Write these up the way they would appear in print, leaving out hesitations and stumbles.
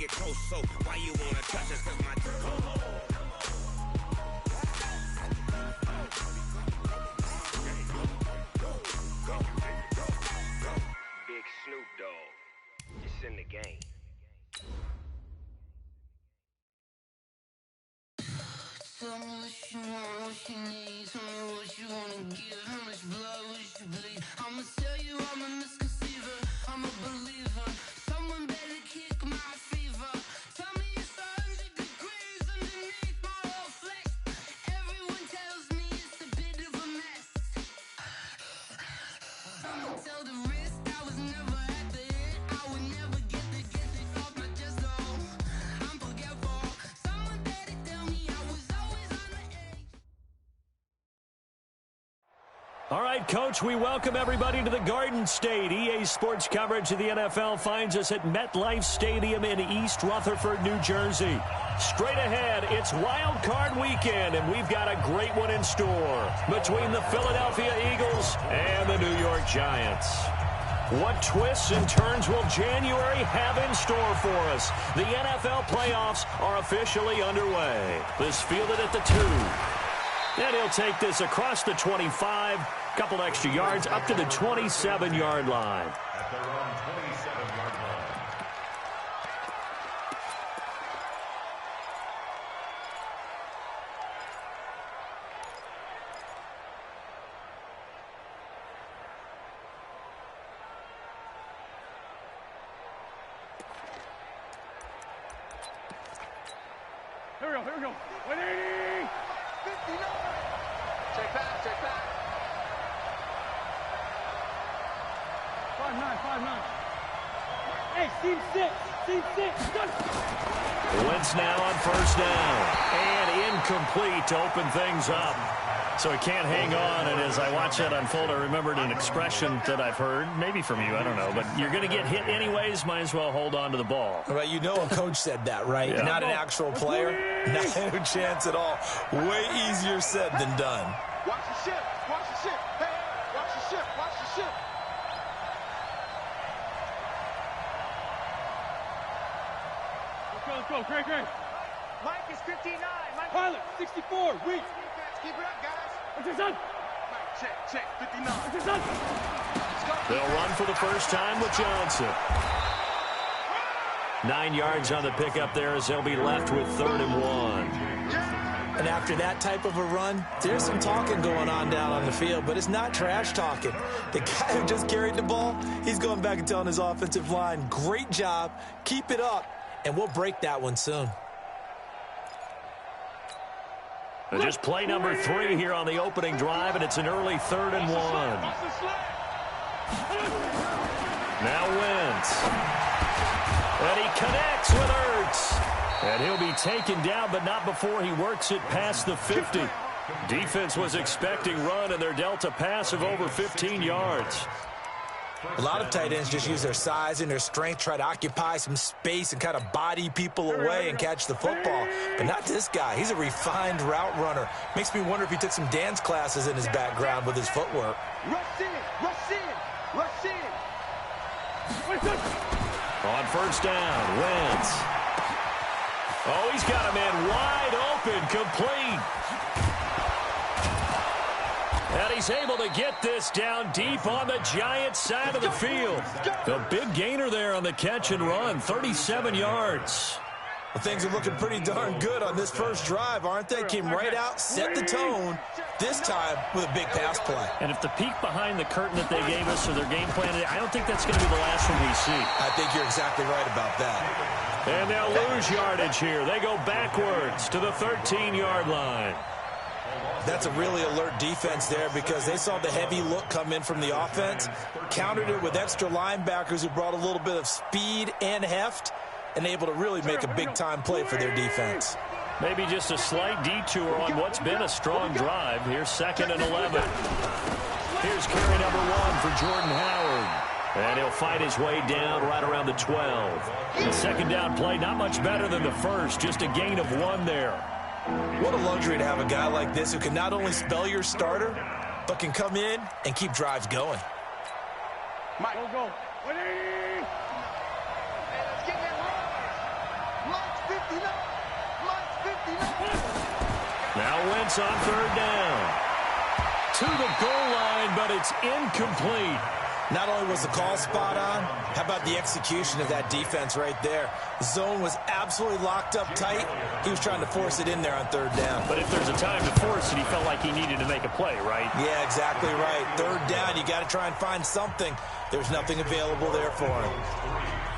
get close, so why you wanna touch us? 'Cause my Big Snoop Dogg, it's in the game. Tell me what you want, what you need. Tell me what you wanna give. How much blood would you bleed? I'ma tell you I'm a misconceiver. I'm a believer. Someone better kick my fever. Tell me it's 100 degrees underneath my whole flesh. Everyone tells me it's a bit of a mess. I'ma tell the risk I was never at the end. I would never get it off my chest. Oh, I'm forgetful. Someone better tell me I was always on the edge. All right, Coach, we welcome everybody to the Garden State. EA Sports coverage of the NFL finds us at MetLife Stadium in East Rutherford, New Jersey. Straight ahead, it's Wild Card Weekend, and we've got a great one in store between the Philadelphia Eagles and the New York Giants. What twists and turns will January have in store for us? The NFL playoffs are officially underway. This fielded at the 2. And he'll take this across the 25, couple extra yards, up to the 27-yard line. At their own 27-yard line. Here we go. 180! 59! Check back. 5-9. Hey, team 6. Good. Wentz now on first down. And incomplete to open things up. So he can't hang on, and as I watch that unfold, I remembered an expression that I've heard, maybe from you, I don't know, but you're going to get hit anyways, might as well hold on to the ball. Right, you know a coach said that, right? Yeah. Not an actual player. Not a chance at all. Way easier said than done. Watch the ship. Hey, watch the ship. Let's go. Great. Mike is 59. Pilot, 64. Weak. Keep it up, guys. What's your son? Mike, check. 59. What's your son? They'll run for the first time with Johnson. 9 yards on the pickup there as they'll be left with 3rd and 1. And after that type of a run, there's some talking going on down on the field, but it's not trash talking. The guy who just carried the ball, he's going back and telling his offensive line, great job, keep it up, and we'll break that one soon. Just play number 3 here on the opening drive, and it's an early 3rd and 1. Now Wentz. And he connects with Ertz. And he'll be taken down, but not before he works it past the 50. Defense was expecting run, and they're dealt a pass of over 15 yards. A lot of tight ends just use their size and their strength, try to occupy some space and kind of body people away and catch the football. But not this guy. He's a refined route runner. Makes me wonder if he took some dance classes in his background with his footwork. Rush in. On first down, Wentz. Oh, he's got a man wide open, complete. And he's able to get this down deep on the Giants side of the field. The big gainer there on the catch and run, 37 yards. Well, things are looking pretty darn good on this first drive, aren't they? Came right out, set the tone, this time with a big pass play. And if the peek behind the curtain that they gave us or their game plan, I don't think that's going to be the last one we see. I think you're exactly right about that. And they'll lose yardage here. They go backwards to the 13-yard line. That's a really alert defense there because they saw the heavy look come in from the offense, countered it with extra linebackers who brought a little bit of speed and heft, and able to really make a big-time play for their defense. Maybe just a slight detour on what's been a strong drive. Here's 2nd and 11. Here's carry number 1 for Jordan Howard. And he'll fight his way down right around the 12. The second down play, not much better than the first, just a gain of 1 there. What a luxury to have a guy like this who can not only spell your starter, but can come in and keep drives going. Mike. Go. 180! Hey, let's get that defense on third down. To the goal line, but it's incomplete. Not only was the call spot on, how about the execution of that defense right there? The zone was absolutely locked up tight. He was trying to force it in there on third down. But if there's a time to force it, he felt like he needed to make a play, right? Yeah, exactly right. Third down, you got to try and find something. There's nothing available there for him.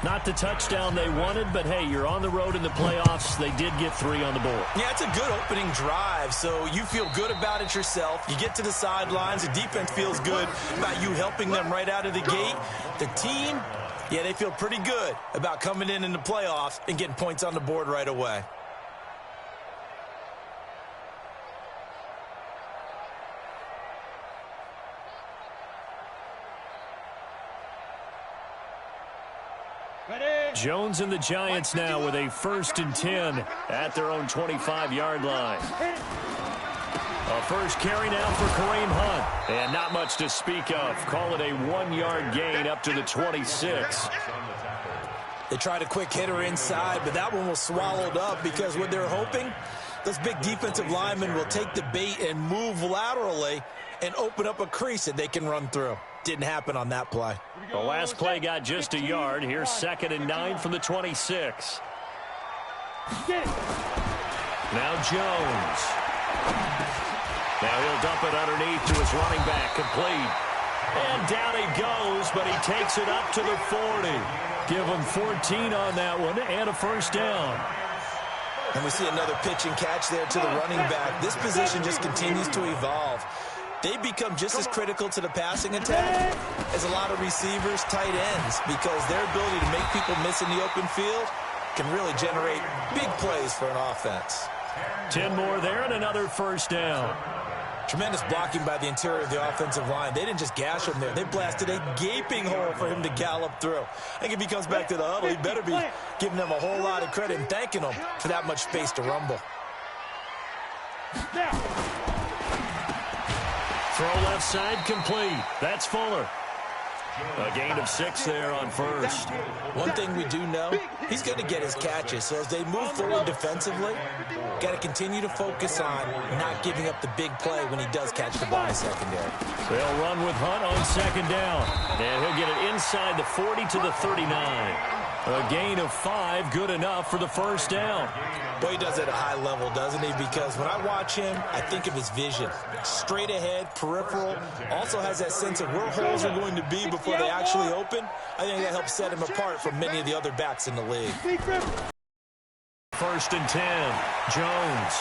Not the touchdown they wanted, but hey, you're on the road in the playoffs. They did get 3 on the board. Yeah, it's a good opening drive, so you feel good about it yourself. You get to the sidelines. The defense feels good about you helping them right out of the gate. The team, yeah, they feel pretty good about coming in the playoffs and getting points on the board right away. Jones and the Giants now with a 1st and 10 at their own 25-yard line. A first carry now for Kareem Hunt. And not much to speak of. Call it a 1-yard gain up to the 26. They tried a quick hitter inside, but that one was swallowed up because what they're hoping, those big defensive linemen will take the bait and move laterally and open up a crease that they can run through. Didn't happen on that play. The last play got just a yard. Here's 2nd and 9 from the 26. Now Jones. Now he'll dump it underneath to his running back, complete. And down he goes, but he takes it up to the 40. Give him 14 on that one and a first down. And we see another pitch and catch there to the running back. This position just continues to evolve. They become just as critical to the passing attack as a lot of receivers, tight ends, because their ability to make people miss in the open field can really generate big plays for an offense. 10 more there and another first down. Tremendous blocking by the interior of the offensive line. They didn't just gash him there. They blasted a gaping hole for him to gallop through. I think if he comes back to the huddle, he better be giving them a whole lot of credit and thanking them for that much space to rumble. Throw left side complete. That's Fuller. A gain of 6 there on first. One thing we do know, he's going to get his catches. So as they move forward defensively, got to continue to focus on not giving up the big play when he does catch the ball in the secondary. They'll run with Hunt on 2nd down. And he'll get it inside the 40 to the 39. A gain of 5, good enough for the first down. Boy, he does it at a high level, doesn't he? Because when I watch him, I think of his vision. Straight ahead, peripheral. Also has that sense of where holes are going to be before they actually open. I think that helps set him apart from many of the other backs in the league. 1st and 10. Jones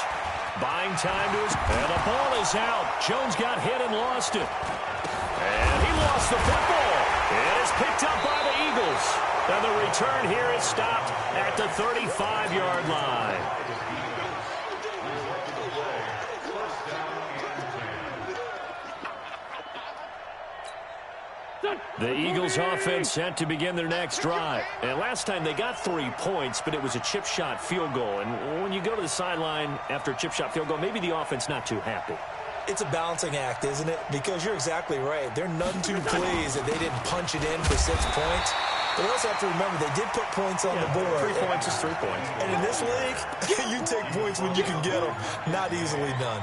buying time to his... And the ball is out. Jones got hit and lost it. And he lost the football. It is picked up by the Eagles. And the return here is stopped at the 35-yard line. The Eagles offense set to begin their next drive. And last time they got 3 points, but it was a chip shot field goal. And when you go to the sideline after a chip shot field goal, maybe the offense not too happy. It's a balancing act, isn't it? Because you're exactly right. They're none too pleased that they didn't punch it in for 6 points. But we also have to remember they did put points on the board. 3 points is 3 points. And in this league, you take points when you can get them. Not easily done.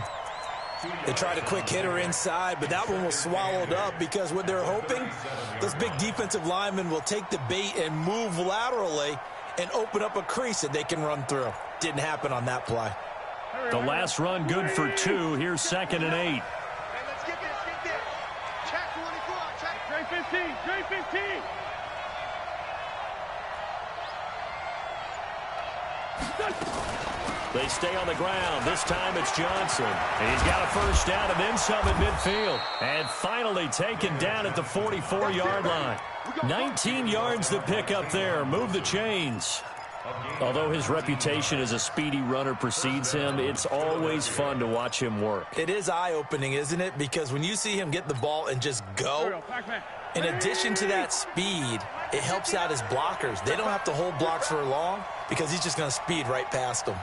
They tried a quick hitter inside, but that one was swallowed up because what they're hoping, those big defensive linemen will take the bait and move laterally and open up a crease that they can run through. Didn't happen on that play. The last run good for 2. Here's 2nd and 8. Hey, let's get this, get this. Check 24, check. Trey 15, Trey 15. They stay on the ground. This time it's Johnson. And he's got a first down and then some at midfield. And finally taken down at the 44-yard line. 19 yards to pick up there. Move the chains. Although his reputation as a speedy runner precedes him, it's always fun to watch him work. It is eye-opening, isn't it? Because when you see him get the ball and just go, in addition to that speed, it helps out his blockers. They don't have to hold blocks for long because he's just going to speed right past them.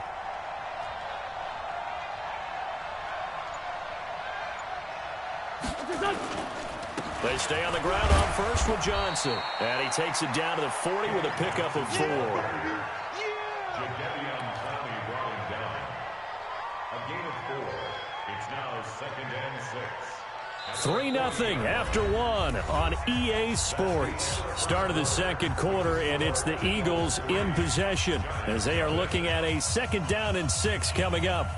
They stay on the ground on first with Johnson. And he takes it down to the 40 with a pickup of 4. It's now 2nd and 6. 3-0 after one on EA Sports. Start of the second quarter, and it's the Eagles in possession as they are looking at a 2nd down and 6 coming up.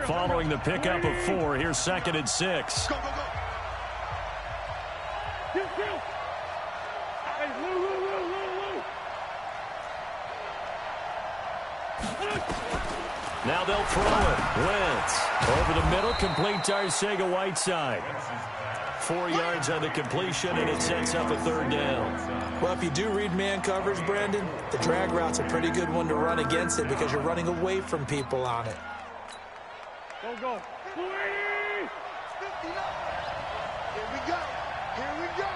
Following the pickup of 4, here's 2nd and 6. Go, go, go. Now they'll throw it. Wentz over the middle, complete to Arcega-Whiteside. 4 yards on the completion, and it sets up a 3rd down. Well, if you do read man coverage, Brandon, the drag route's a pretty good one to run against it because you're running away from people on it. Go, go. 59. Here we go. Here we go.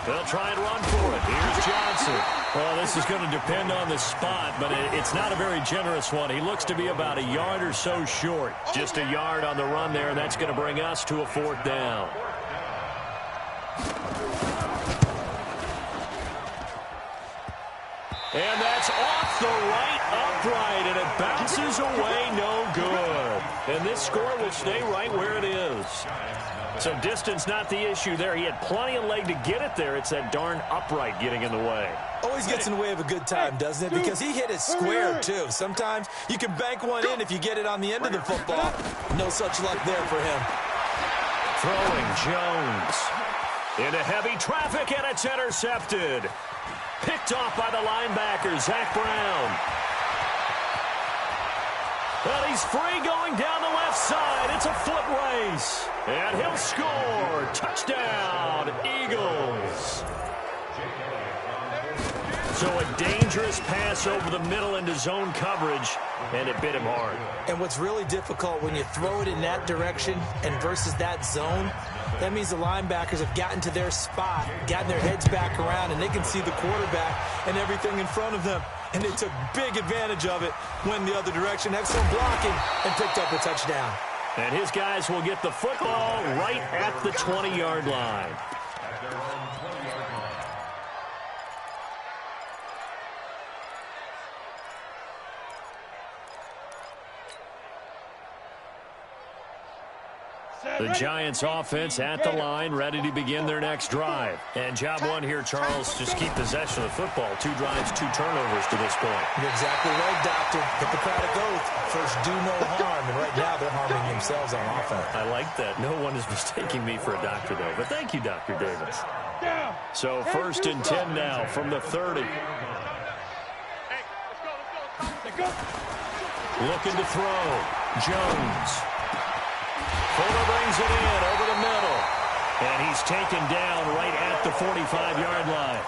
They'll try and run for it. Here's Johnson. Well, this is going to depend on the spot, but it's not a very generous one. He looks to be about a yard or so short. Just a yard on the run there, and that's going to bring us to a 4th down. And that's off the right upright, and it bounces away, no good. And this score will stay right where it is. So distance not the issue there. He had plenty of leg to get it there. It's that darn upright getting in the way. Always gets in the way of a good time, doesn't it? Because he hit it square, too. Sometimes you can bank one in if you get it on the end of the football. No such luck there for him. Throwing Jones into heavy traffic, and it's intercepted. Picked off by the linebacker, Zach Brown. Well, he's free going down the left side. It's a foot race. And he'll score. Touchdown, Eagles. So a dangerous pass over the middle into zone coverage, and it bit him hard. And what's really difficult when you throw it in that direction and versus that zone, that means the linebackers have gotten to their spot, gotten their heads back around, and they can see the quarterback and everything in front of them. And they took big advantage of it when the other direction, excellent blocking, and picked up a touchdown. And his guys will get the football right at the 20-yard line. The Giants offense at the line, ready to begin their next drive. And job one here, Charles, just keep possession of the football. 2 drives, 2 turnovers to this point. You're exactly right, Doctor. Hippocratic oath. First, do no harm. And right now, they're harming themselves on offense. I like that. No one is mistaking me for a doctor, though. But thank you, Dr. Davis. So 1st and 10 now from the 30. Looking to throw. Jones. Fuller brings it in over the middle. And he's taken down right at the 45-yard line.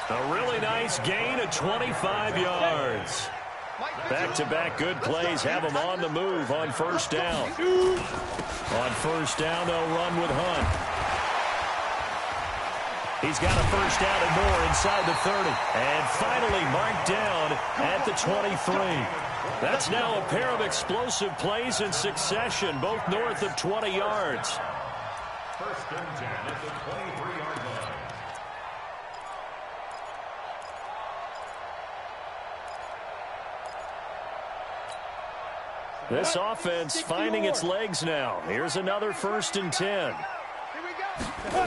A really nice gain of 25 yards. Back-to-back good plays have him on the move on 1st down. On 1st down, they'll run with Hunt. He's got a 1st down and more inside the 30. And finally marked down at the 23. That's now a pair of explosive plays in succession, both north of 20 yards. 1st and 10 at the 23-yard line. This offense finding its legs now. Here's another 1st and 10. Here we go.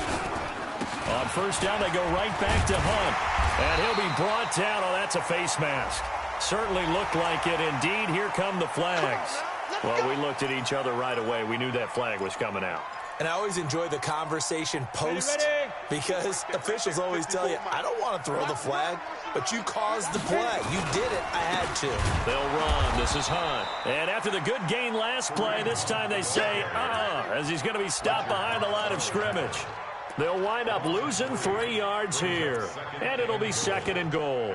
On 1st down, they go right back to Hunt. And he'll be brought down. Oh, that's a face mask. Certainly looked like it. Indeed, here come the flags. Well, we looked at each other right away. We knew that flag was coming out. And I always enjoy the conversation post because officials always tell you, I don't want to throw the flag, but you caused the play. You did it. I had to. They'll run. This is Hunt. And after the good gain last play, this time they say, as he's going to be stopped behind the line of scrimmage. They'll wind up losing 3 yards here. And it'll be 2nd and goal.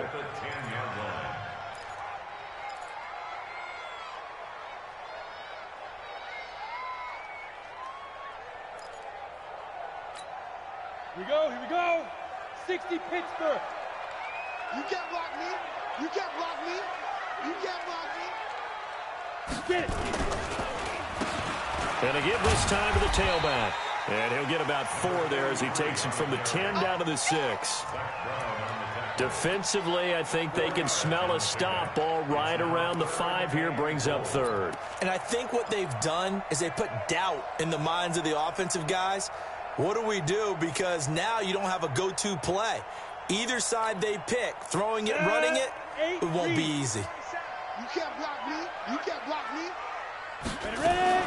Here we go. 60 Pittsburgh. You can't block me. You can't block me. You can't block me. Get it. And to give this time to the tailback. And he'll get about 4 there as he takes it from the 10 down to the 6. Defensively, I think they can smell a stop. Ball right around the 5 here, brings up 3rd. And I think what they've done is they put doubt in the minds of the offensive guys. What do we do? Because now you don't have a go-to play. Either side they pick, throwing it, running it, it won't be easy. You can't block me. You can't block me. Ready?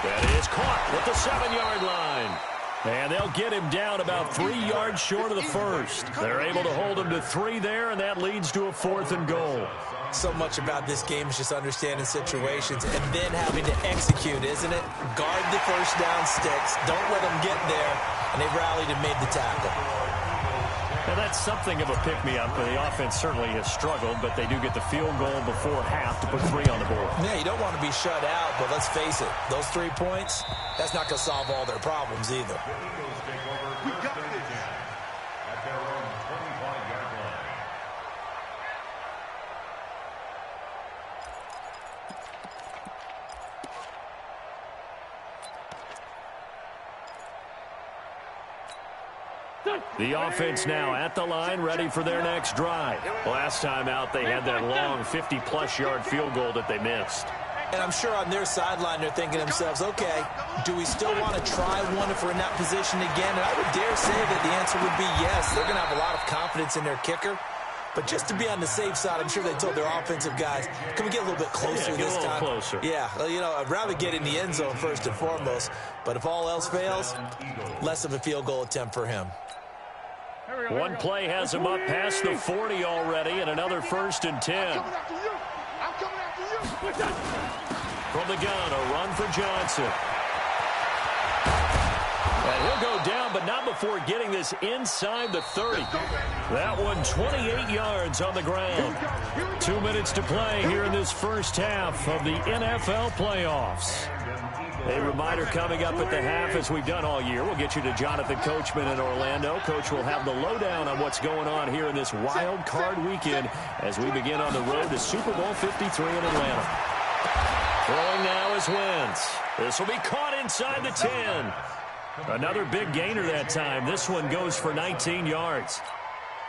That is caught at the 7-yard line. And they'll get him down about 3 yards short of the first. They're able to hold him to 3 there, and that leads to a 4th and goal. So much about this game is just understanding situations and then having to execute, isn't it? Guard the first down sticks. Don't let them get there. And they rallied and made the tackle. And that's something of a pick-me-up. The offense certainly has struggled, but they do get the field goal before half to put 3 on the board. Yeah, you don't want to be shut out, but let's face it, those 3 points, that's not going to solve all their problems either. We got this. At their own 25-yard line. The offense now at the line, ready for their next drive. Last time out, they had that long 50-plus yard field goal that they missed. And I'm sure on their sideline they're thinking to themselves, okay, do we still want to try one if we're in that position again? And I would dare say that the answer would be yes. They're going to have a lot of confidence in their kicker. But just to be on the safe side, I'm sure they told their offensive guys, can we get a little bit closer this time? Get a little closer. Yeah, well, you know, I'd rather get in the end zone first and foremost. But if all else fails, less of a field goal attempt for him. One play has him up past the 40 already, and another 1st and 10. I'm coming after you. I'm coming after you. From the gun, a run for Johnson. And he'll go down, but not before getting this inside the 30. That one 28 yards on the ground. 2 minutes to play here in this first half of the NFL playoffs. A reminder coming up at the half, as we've done all year. We'll get you to Jonathan Coachman in Orlando. Coach will have the lowdown on what's going on here in this wild card weekend as we begin on the road to Super Bowl 53 in Atlanta. Throwing now is Wentz. This will be caught inside the 10. Another big gainer that time. This one goes for 19 yards.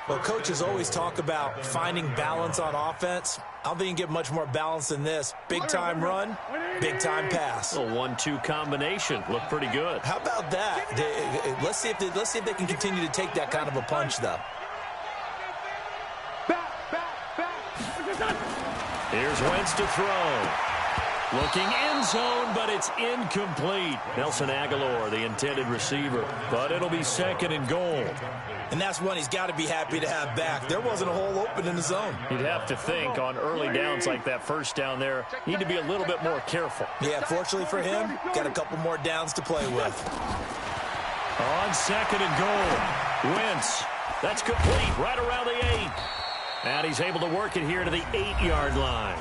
Well, coaches always talk about finding balance on offense. I don't think you can get much more balance than this. Big-time run, big-time pass. A 1-2 combination. Looked pretty good. How about that? Let's see if they can continue to take that kind of a punch, though. Here's Wentz to throw. Looking end zone, but it's incomplete. Nelson Aguilar, the intended receiver. But it'll be 2nd and goal. And that's one he's got to be happy to have back. There wasn't a hole open in the zone. You'd have to think on early downs like that first down there, need to be a little bit more careful. Yeah, fortunately for him, got a couple more downs to play with. On 2nd and goal, Wentz. That's complete right around the 8. And he's able to work it here to the 8-yard line.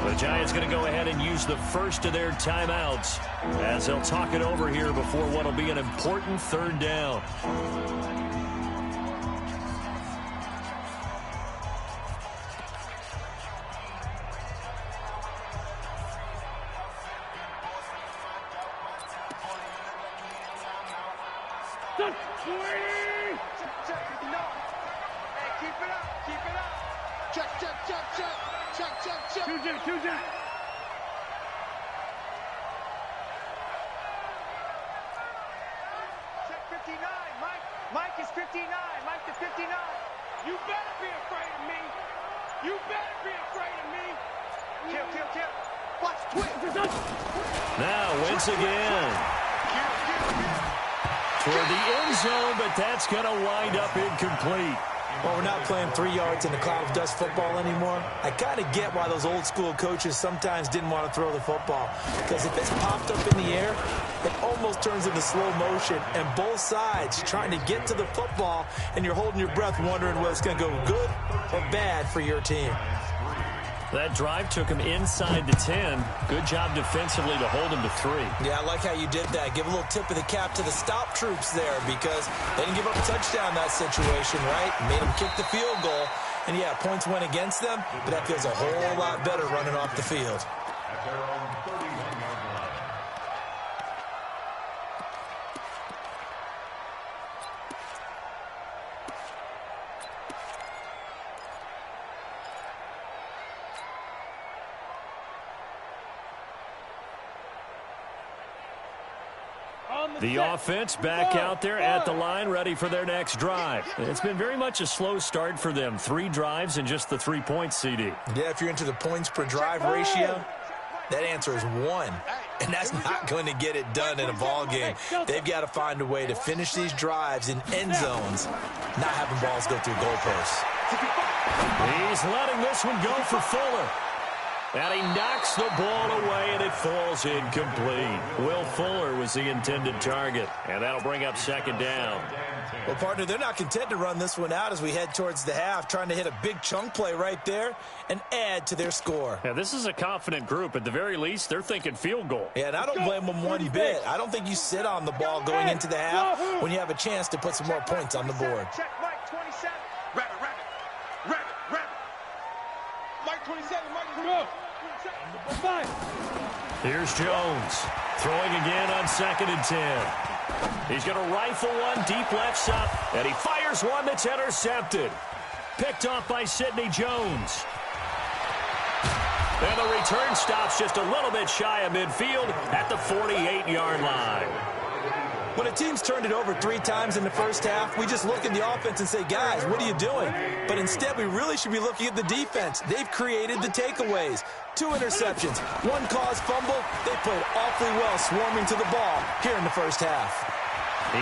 The Giants going to go ahead and use the first of their timeouts as they'll talk it over here before what will be an important 3rd down. Now Wentz again. Toward the end zone, but that's going to wind up incomplete. Well, we're not playing 3 yards in a cloud of dust football anymore. I kind of get why those old school coaches sometimes didn't want to throw the football. Because if it's popped up in the air, it almost turns into slow motion. And both sides trying to get to the football, and you're holding your breath wondering whether it's going to go good or bad for your team. That drive took him inside the 10. Good job defensively to hold him to 3. Yeah, I like how you did that. Give a little tip of the cap to the stop troops there because they didn't give up a touchdown in that situation, right? Made them kick the field goal. And, yeah, points went against them, but that feels a whole lot better running off the field. The offense back out there at the line, ready for their next drive. It's been very much a slow start for them. 3 drives and just the 3 points, CD. Yeah, if you're into the points per drive ratio, that answer is 1. And that's not going to get it done in a ball game. They've got to find a way to finish these drives in end zones, not having balls go through goalposts. He's letting this one go for Fuller. And he knocks the ball away, and it falls incomplete. Will Fuller was the intended target, and that'll bring up second down. Well, partner, they're not content to run this one out as we head towards the half, trying to hit a big chunk play right there and add to their score. Yeah, this is a confident group. At the very least, they're thinking field goal. Yeah, and I don't blame them one bit. I don't think you sit on the ball going into the half when you have a chance to put some more points on the board. Check Mike 27. Rabbit. Mike 27, Mike 27. Here's Jones throwing again on 2nd and 10. He's going to rifle one deep left side, and he fires one that's intercepted. Picked off by Sidney Jones. And the return stops just a little bit shy of midfield at the 48-yard line. When a team's turned it over 3 times in the first half, we just look at the offense and say, guys, what are you doing? But instead, we really should be looking at the defense. They've created the takeaways. 2 interceptions, 1 caused fumble. They played awfully well swarming to the ball here in the first half.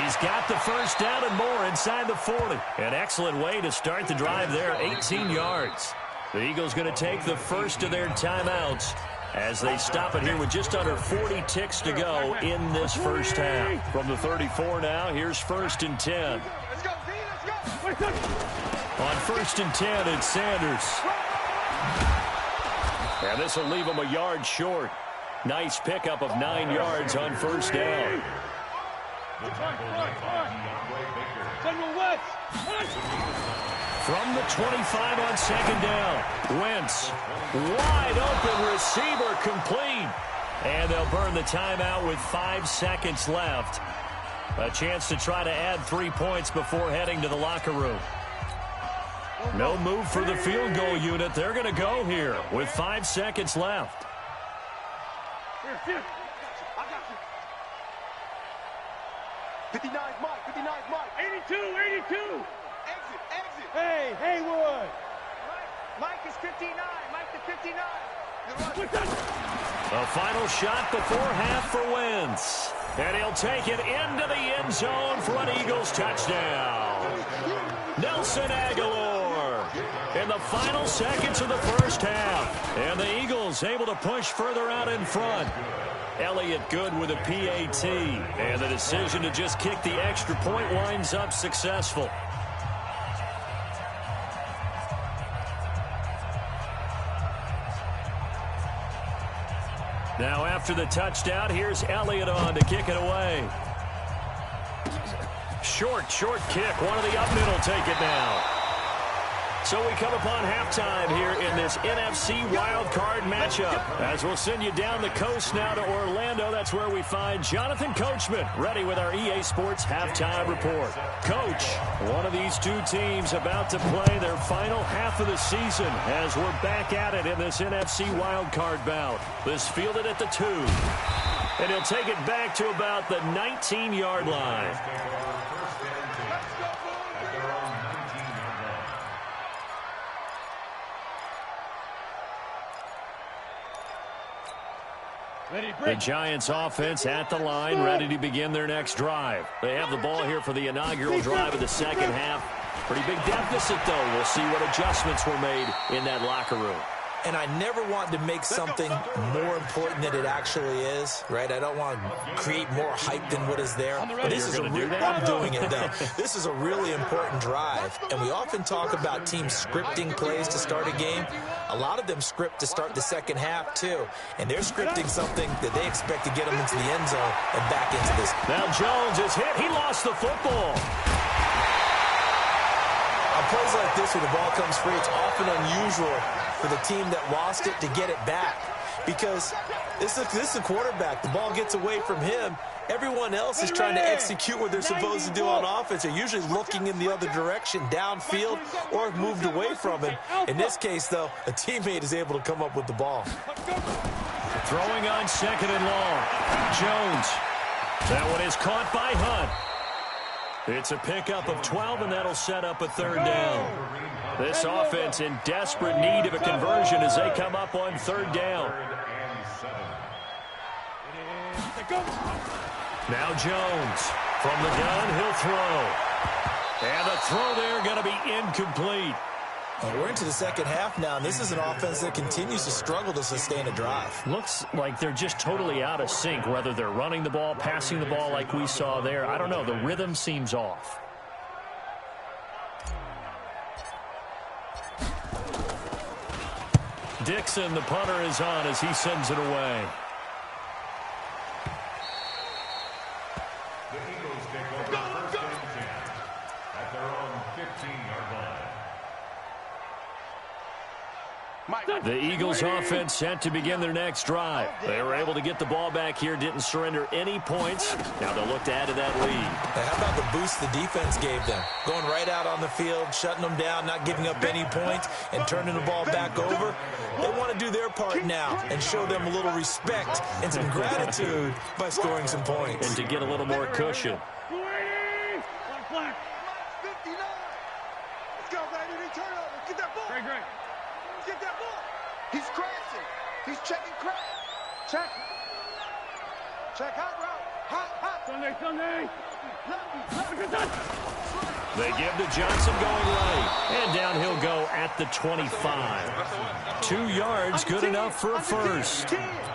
He's got the first down and more inside the 40. An excellent way to start the drive there, 18 yards. The Eagles going to take the first of their timeouts as they stop it here with just under 40 ticks to go in this first half. From the 34 now, here's 1st and 10. Let's go, D, let's go. On 1st and 10, it's Sanders. And this will leave him a yard short. Nice pickup of 9 yards on 1st down. From the 25 on 2nd down, Wentz, wide open receiver complete. And they'll burn the timeout with 5 seconds left. A chance to try to add 3 points before heading to the locker room. No move for the field goal unit. They're going to go here with 5 seconds left. Here. I got you. 59 Mike. 82. Exit. Hey, Haywood. Mike is 59. Mike the 59. A final shot before half for Wentz. And he'll take it into the end zone for an Eagles touchdown. Nelson Aguilar in the final seconds of the first half. And the Eagles able to push further out in front. Elliott good with a PAT. And the decision to just kick the extra point winds up successful. Now after the touchdown, here's Elliott on to kick it away. Short kick. One of the up middle take it now. So we come upon halftime here in this NFC wildcard matchup. As we'll send you down the coast now to Orlando, that's where we find Jonathan Coachman ready with our EA Sports halftime report. Coach, one of these 2 teams about to play their final half of the season as we're back at it in this NFC wildcard bout. This fielded at the 2. And he'll take it back to about the 19-yard line. The Giants offense at the line, ready to begin their next drive. They have the ball here for the inaugural drive of the second half. Pretty big deficit, though. We'll see what adjustments were made in that locker room. And I never want to make something more important than it actually is, right? I don't want to create more hype than what is there. But this is I'm doing it, though. This is a really important drive. And we often talk about teams scripting plays to start a game. A lot of them script to start the second half, too. And they're scripting something that they expect to get them into the end zone and back into this. Now Jones is hit. He lost the football. On plays like this where the ball comes free, it's often unusual for the team that lost it to get it back. Because this is a quarterback. The ball gets away from him. Everyone else is trying to execute what they're supposed to do on offense. They're usually looking in the other direction, downfield, or have moved away from him. In this case, though, a teammate is able to come up with the ball. Throwing on 2nd and long. Jones That one is caught by Hunt. It's a pickup of 12, and that'll set up a third down. This offense in desperate need of a conversion as they come up on third down. Now Jones from the gun, he'll throw. And the throw there going to be incomplete. Well, we're into the second half now, and this is an offense that continues to struggle to sustain a drive. Looks like they're just totally out of sync, whether they're running the ball, passing the ball like we saw there. I don't know. The rhythm seems off. Dixon, the punter, is on as he sends it away. The Eagles take over first and 10 at their own 15-yard line. The Eagles offense set to begin their next drive. They were able to get the ball back here, didn't surrender any points. Now they'll look to add to that lead. Now, how about the boost the defense gave them? Going right out on the field, shutting them down, not giving up any points, and turning the ball back over. They want to do their part now and show them a little respect and some gratitude by scoring some points. And to get a little more cushion. Get that ball. He's crashing. He's checking crash. Check. Check hot route. Hot. Sunday. They give to Johnson going late. And down he'll go at the 25. 2 yards, good enough for a first.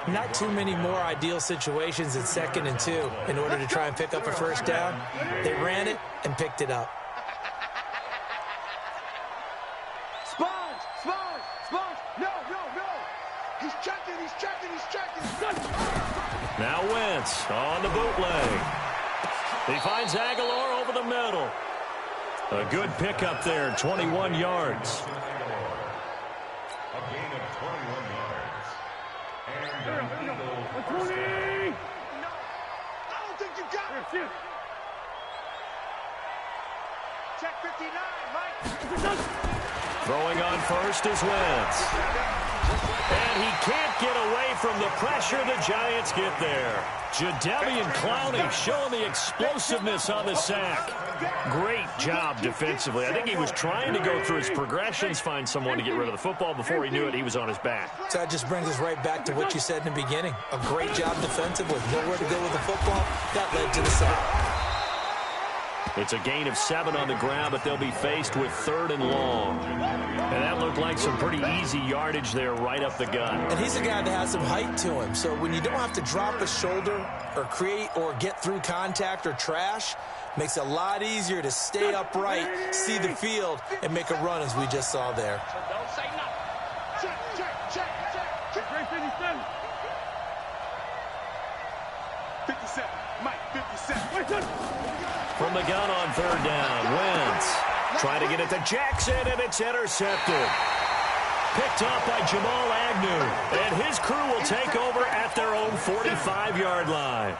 Not too many more ideal situations at 2nd and 2 in order to try and pick up a first down. They ran it and picked it up. He's checking. Now Wentz on the bootleg. He finds Aguilar over the middle. A good pickup there, 21 yards. A gain of 21 yards. And the Eagles. No, I don't think you got it. Check 59, Mike. Throwing on first is Wentz. And he can't get away from the pressure. The Giants get there. Jadeveon Clowney showing the explosiveness on the sack. Great job defensively. I think he was trying to go through his progressions, find someone to get rid of the football. Before he knew it, he was on his back. So that just brings us right back to what you said in the beginning. A great job defensively. Nowhere to go with the football. That led to the sack. It's a gain of 7 on the ground, but they'll be faced with 3rd and long. And that looked like some pretty easy yardage there right up the gut. And he's a guy that has some height to him. So when you don't have to drop a shoulder or create or get through contact or trash, makes it a lot easier to stay upright, see the field, and make a run as we just saw there. Don't say nothing. Check. 57. Mike, 57. From the gun on 3rd down, Wentz trying to get it to Jackson, and it's intercepted. Picked up by Jamal Agnew, and his crew will take over at their own 45-yard line.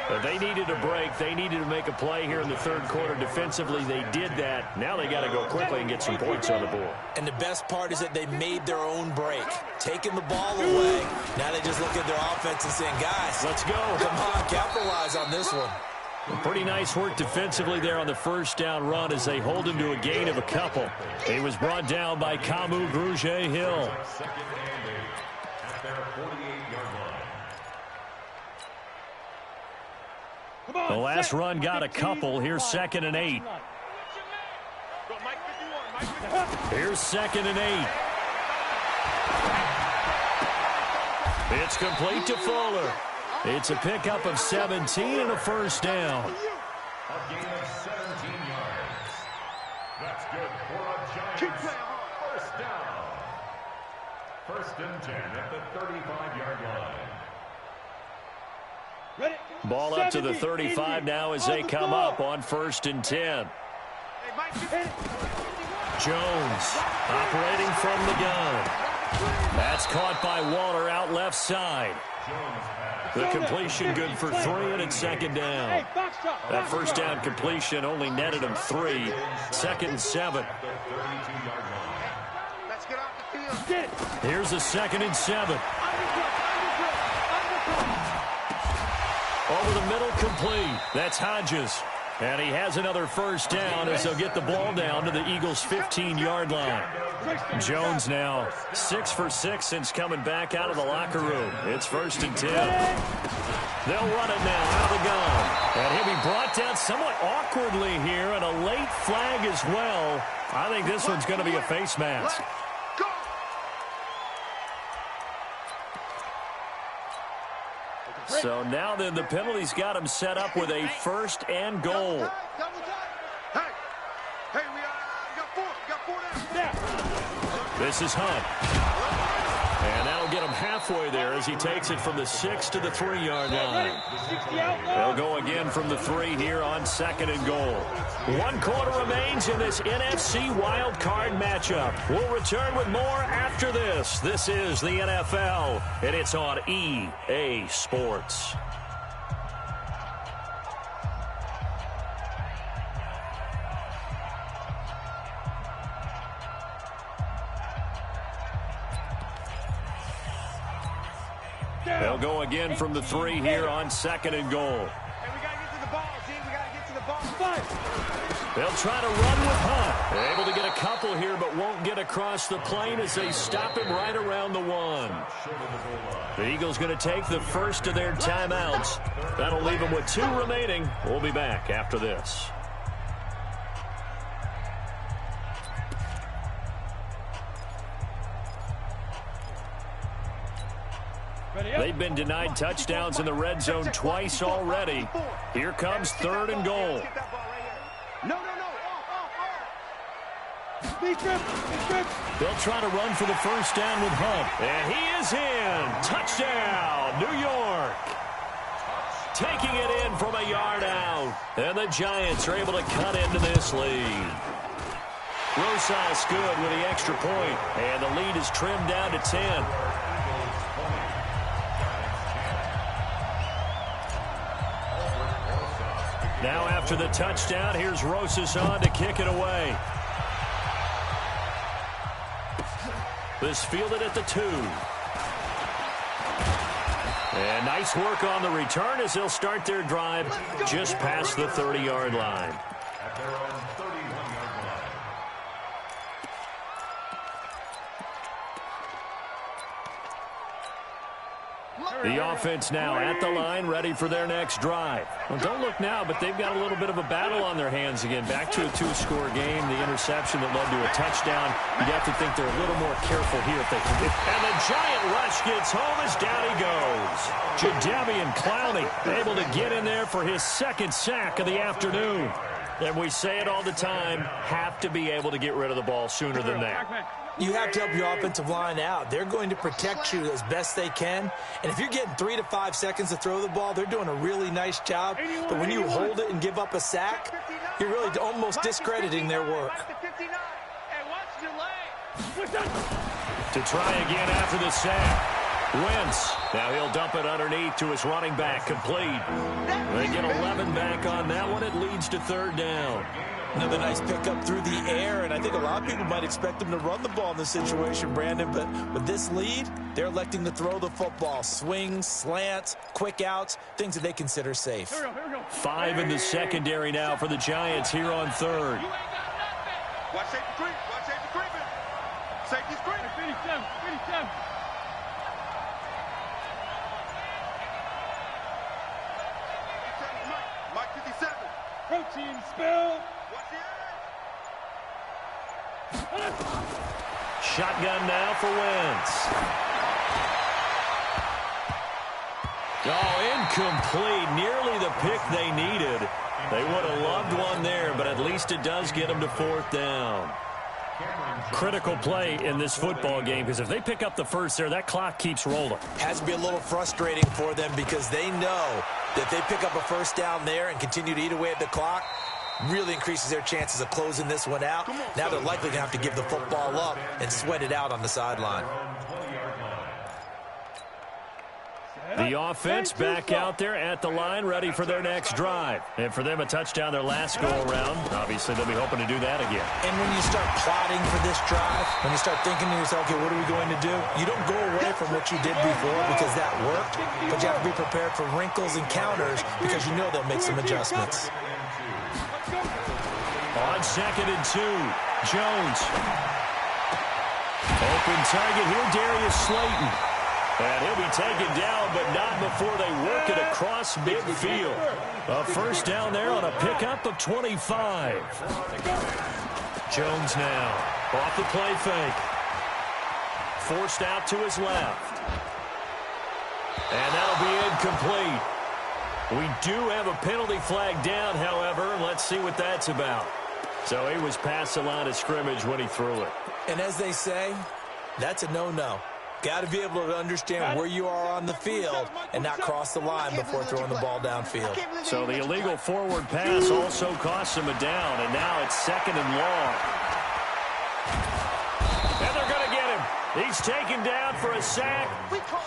But they needed a break. They needed to make a play here in the 3rd quarter. Defensively, they did that. Now they got to go quickly and get some points on the board. And the best part is that they made their own break, taking the ball away. Now they just look at their offense and saying, guys, let's go. Come on, capitalize on this one. Pretty nice work defensively there on the 1st down run as they hold him to a gain of a couple. He was brought down by Kamu Grugier-Hill. The last run got a couple. Here's 2nd and 8. Here's 2nd and 8. It's complete to Fuller. It's a pickup of 17 and a first down. A gain of 17 yards. That's good for a Giants first down. 1st and 10 at the 35-yard line. Ball up to the 35 now as they come up on 1st and 10. Jones operating from the gun. That's caught by Waller out left side. The completion good for 3, and it's 2nd down. That 1st down completion only netted him 3. 2nd and 7. Here's a 2nd and 7. Over the middle, complete. That's Hodges. And he has another first down as they'll get the ball down to the Eagles' 15-yard line. Jones now 6 for 6 since coming back out of the locker room. It's 1st and 10. They'll run it now out of the gun. And he'll be brought down somewhat awkwardly here, and a late flag as well. I think this one's going to be a face mask. So now then the penalty's got him set up with a 1st and goal. Hey, we got four down. This is Hunt. And that'll get him halfway there as he takes it from the 6 to the 3-yard line. They'll go again from the 3 here on 2nd and goal. 1 quarter remains in this NFC wild card matchup. We'll return with more after this. This is the NFL, and it's on EA Sports. They'll go again from the 3 here on 2nd and goal. Hey, we got to get to the ball, G. We got to get to the ball. They'll try to run with Hunt. They're able to get a couple here, but won't get across the plane as they stop him right around the 1. The Eagles going to take the first of their timeouts. That'll leave them with 2 remaining. We'll be back after this. They've been denied touchdowns in the red zone twice already. Here comes 3rd and goal. No. They'll try to run for the first down with Hunt. And he is in. Touchdown, New York. Taking it in from a yard out. And the Giants are able to cut into this lead. Rosas good with the extra point. And the lead is trimmed down to 10. Now after the touchdown, here's Rosas on to kick it away. This fielded at the 2. And nice work on the return as they'll start their drive just past the 30-yard line. At their own 31-yard line. The offense now at the line, ready for their next drive. Well, don't look now, but they've got a little bit of a battle on their hands again. Back to a 2-score game, the interception that led to a touchdown. You'd have to think they're a little more careful here if they can get. And the giant rush gets home as down he goes. Jadeveon Clowney able to get in there for his 2nd sack of the afternoon. And we say it all the time, have to be able to get rid of the ball sooner than that. You have to help your offensive line out. They're going to protect you as best they can. And if you're getting 3 to 5 seconds to throw the ball, they're doing a really nice job. But when you hold it and give up a sack, you're really almost discrediting their work. To try again after the sack. Wentz. Now he'll dump it underneath to his running back. Complete. They get 11 back on that one. It leads to 3rd down. Another nice pickup through the air, and I think a lot of people might expect them to run the ball in this situation, Brandon, but with this lead, they're electing to throw the football. Swings, slants, quick outs, things that they consider safe. 5 in the secondary now for the Giants here on 3rd. Watch safety creep. Watch safety creeping. Safety's creeping. 57. Mike 57. Protein spill. Shotgun now for Wentz. Oh, incomplete. Nearly the pick they needed. They would have loved one there, but at least it does get them to 4th down. Critical play in this football game, because if they pick up the first there, that clock keeps rolling. Has to be a little frustrating for them because they know that they pick up a first down there and continue to eat away at the clock, really increases their chances of closing this one out. Now they're likely to have to give the football up and sweat it out on the sideline. The offense back out there at the line, ready for their next drive. And for them, a touchdown their last go-around. Obviously, they'll be hoping to do that again. And when you start plotting for this drive, when you start thinking to yourself, okay, what are we going to do? You don't go away from what you did before because that worked, but you have to be prepared for wrinkles and counters because you know they'll make some adjustments. On 2nd and 2, Jones. Open target here, Darius Slayton. And he'll be taken down, but not before they work it across midfield. A first down there on a pickup of 25. Jones now off the play fake. Forced out to his left. And that'll be incomplete. We do have a penalty flag down, however. Let's see what that's about. So he was past the line of scrimmage when he threw it. And as they say, that's a no-no. Got to be able to understand where you are on the field and not cross the line before throwing the ball downfield. So the illegal forward pass also costs him a down, and now it's 2nd and long. And they're going to get him. He's taken down for a sack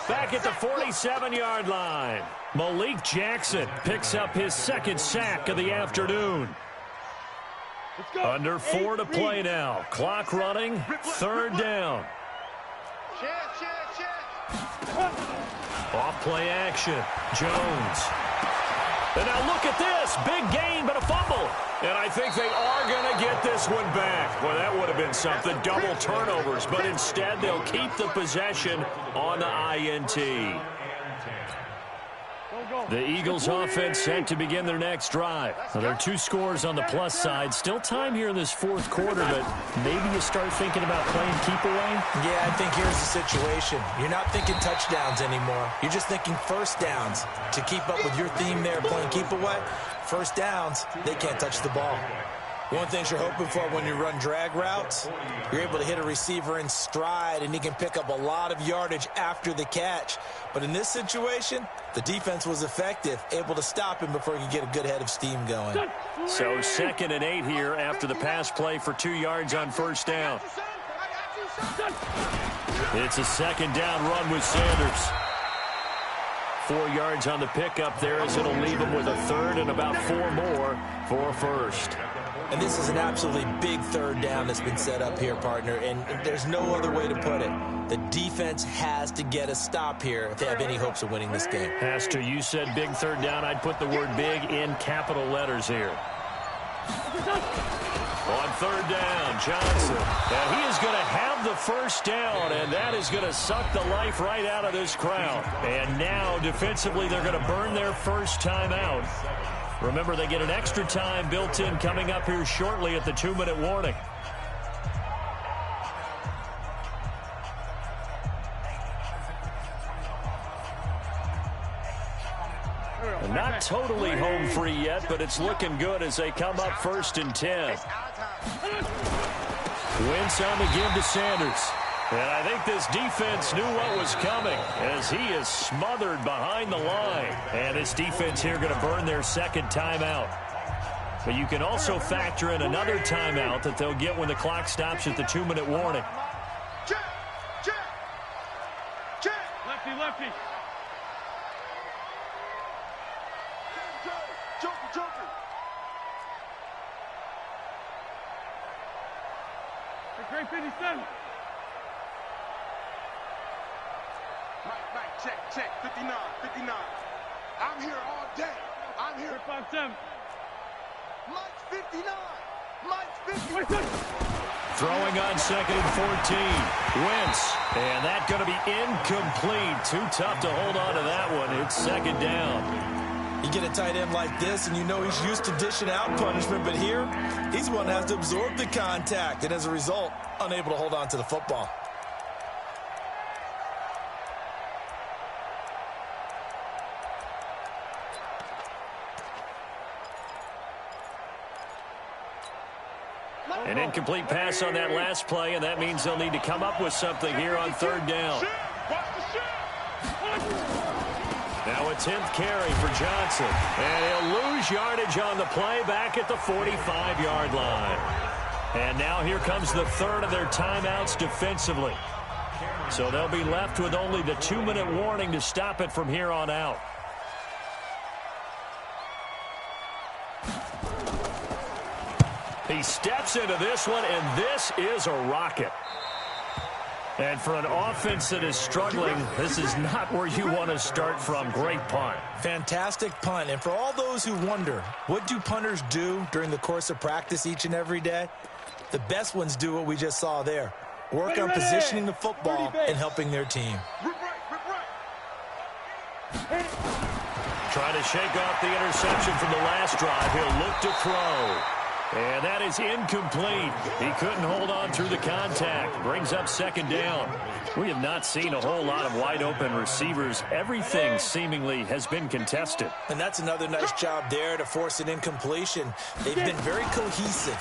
back at the 47-yard line. Malik Jackson picks up his 2nd sack of the afternoon. Under 4 to play now. Clock running, 3rd down. Off play action. Jones. And now look at this. Big gain, but a fumble. And I think they are going to get this one back. Well, that would have been something. Double turnovers. But instead, they'll keep the possession on the INT. The Eagles offense set to begin their next drive. Now, there are 2 scores on the plus side. Still time here in this 4th quarter, but maybe you start thinking about playing keep away? Yeah, I think here's the situation. You're not thinking touchdowns anymore. You're just thinking first downs. To keep up with your theme there, playing keep away, first downs, they can't touch the ball. One thing you're hoping for when you run drag routes, you're able to hit a receiver in stride, and he can pick up a lot of yardage after the catch. But in this situation, the defense was effective, able to stop him before he could get a good head of steam going. So 2nd and 8 here after the pass play for 2 yards on first down. It's a 2nd down run with Sanders. 4 yards on the pickup there as it'll leave him with a 3rd and about 4 more for first. And this is an absolutely big 3rd down that's been set up here, partner, and there's no other way to put it. The defense has to get a stop here if they have any hopes of winning this game. Pastor, you said big 3rd down. I'd put the word big in capital letters here. On 3rd down, Johnson. And he is going to have the first down, and that is going to suck the life right out of this crowd. And now, defensively, they're going to burn their first time out. Remember, they get an extra time built in coming up here shortly at the 2-minute warning. Not totally home free yet, but it's looking good as they come up 1st and 10. Wentz on the give to Sanders. And I think this defense knew what was coming as he is smothered behind the line. And this defense here going to burn their 2nd timeout. But you can also factor in another timeout that they'll get when the clock stops at the 2-minute warning. Lefty, lefty. Joker. Great 57. Mike, check. 59. I'm here all day. I'm here. 5-7. Mike's 59. Mike's 59. Throwing on 2nd and 14. Wentz. And that's going to be incomplete. Too tough to hold on to that one. It's 2nd down. You get a tight end like this, and you know he's used to dishing out punishment, but here, he's the one that has to absorb the contact, and as a result, unable to hold on to the football. An incomplete pass on that last play, and that means they'll need to come up with something here on 3rd down. Now a 10th carry for Johnson. And he'll lose yardage on the play back at the 45-yard line. And now here comes the 3rd of their timeouts defensively. So they'll be left with only the 2-minute warning to stop it from here on out. He steps into this one, and this is a rocket. And for an offense that is struggling, this is not where you want to start from. Great punt. Fantastic punt. And for all those who wonder, what do punters do during the course of practice each and every day? The best ones do what we just saw there. Work on positioning the football and helping their team. Trying to shake off the interception from the last drive. He'll look to throw. And that is incomplete. He couldn't hold on through the contact. Brings up second down. We have not seen a whole lot of wide-open receivers. Everything seemingly has been contested. And that's another nice job there to force an incompletion. They've been very cohesive,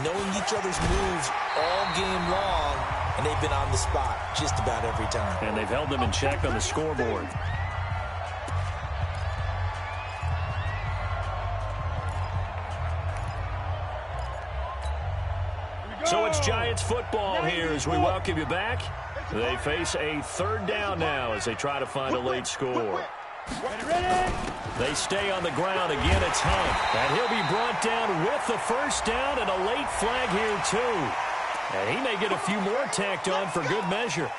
knowing each other's moves all game long, and they've been on the spot just about every time. And they've held them in check on the scoreboard. So it's Giants football here as we welcome you back. They face a third down now as they try to find a late score. They stay on the ground. Again, it's Hunt. And he'll be brought down with the first down and a late flag here, too. And he may get a few more tacked on for good measure.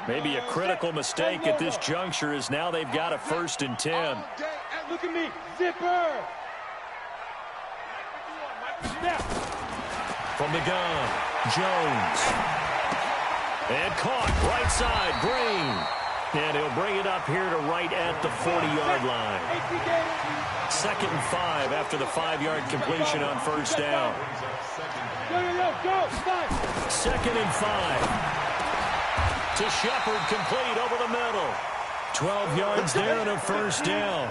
Maybe a critical mistake at this juncture is now they've got a 1st and 10. Look at me, zipper. From the gun, Jones. And caught, right side, Green. And he'll bring it up here to right at the 40-yard line. 2nd and 5 after the 5-yard completion on first down. 2nd and 5. To Shepard, complete over the middle. 12 yards there and a first down.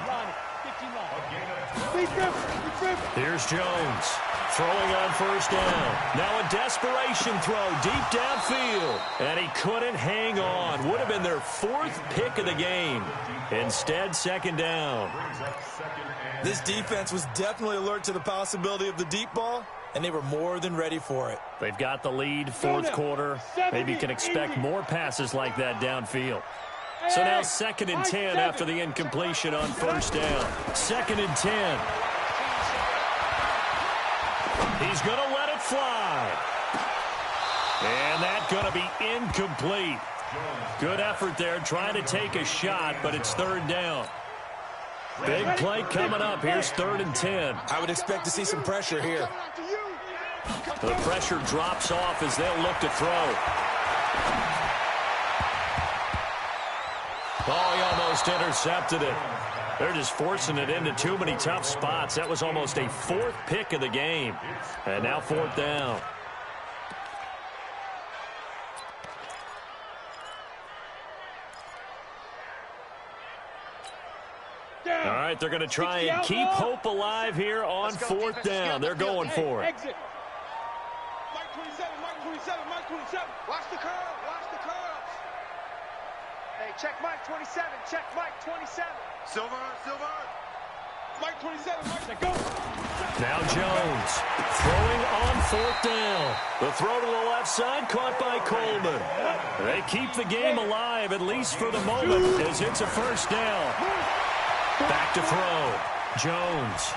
Here's Jones. Throwing on first down. Now a desperation throw deep downfield. And he couldn't hang on. Would have been their 4th pick of the game. Instead, 2nd down. This defense was definitely alert to the possibility of the deep ball, and they were more than ready for it. They've got the lead, 4th quarter. Maybe you can expect more passes like that downfield. So now 2nd and 10 after the incompletion on first down. 2nd and 10. He's going to let it fly. And that's going to be incomplete. Good effort there trying to take a shot, but it's 3rd down. Big play coming up. Here's 3rd and 10. I would expect to see some pressure here. The pressure drops off as they'll look to throw. Oh, he almost intercepted it. They're just forcing it into too many tough spots. That was almost a 4th pick of the game. And now 4th down. All right, they're going to try and keep hope alive here on 4th down. They're going for it. Mike 27, Mike 27, Mike 27. Watch the curl, watch the curls. Hey, check Mike 27, check Mike 27. Silver. Mike 27, Mike, go. Now Jones throwing on 4th down. The throw to the left side caught by Coleman. They keep the game alive, at least for the moment, as it's a first down. Back to throw. Jones.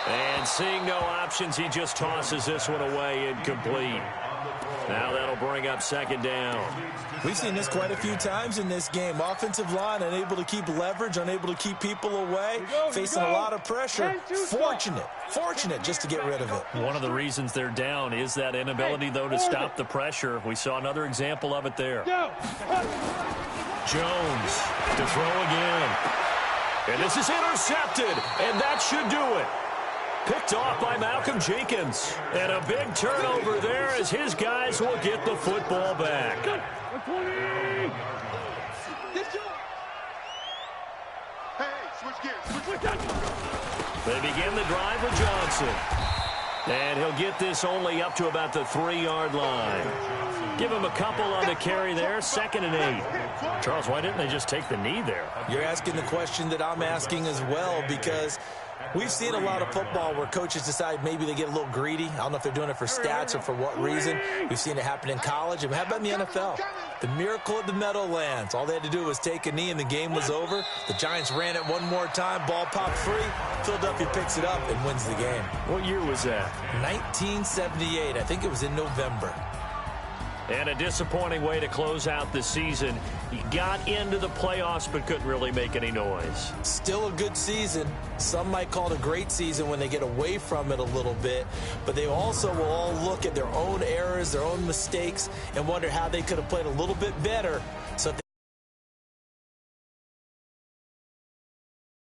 And seeing no options, he just tosses this one away, incomplete. Now that'll bring up 2nd down. We've seen this quite a few times in this game. Offensive line unable to keep leverage, unable to keep people away, facing a lot of pressure. Fortunate just to get rid of it. One of the reasons they're down is that inability, though, to stop the pressure. We saw another example of it there. Jones to throw again. And this is intercepted, and that should do it. Picked off by Malcolm Jenkins. And a big turnover there as his guys will get the football back. They begin the drive with Johnson. And he'll get this only up to about the 3-yard line. Give him a couple on the carry there, 2nd and 8. Charles, why didn't they just take the knee there? You're asking the question that I'm asking as well, because We've seen a lot of football where coaches decide maybe they get a little greedy. I don't know if they're doing it for stats or for what reason. We've seen it happen in college. And how about in the NFL? The miracle of the Meadowlands. All they had to do was take a knee and the game was over. The Giants ran it one more time. Ball popped free. Philadelphia picks it up and wins the game. What year was that? 1978. I think it was in November. And a disappointing way to close out the season. He got into the playoffs but couldn't really make any noise. Still a good season. Some might call it a great season when they get away from it a little bit. But they also will all look at their own errors, their own mistakes, and wonder how they could have played a little bit better. So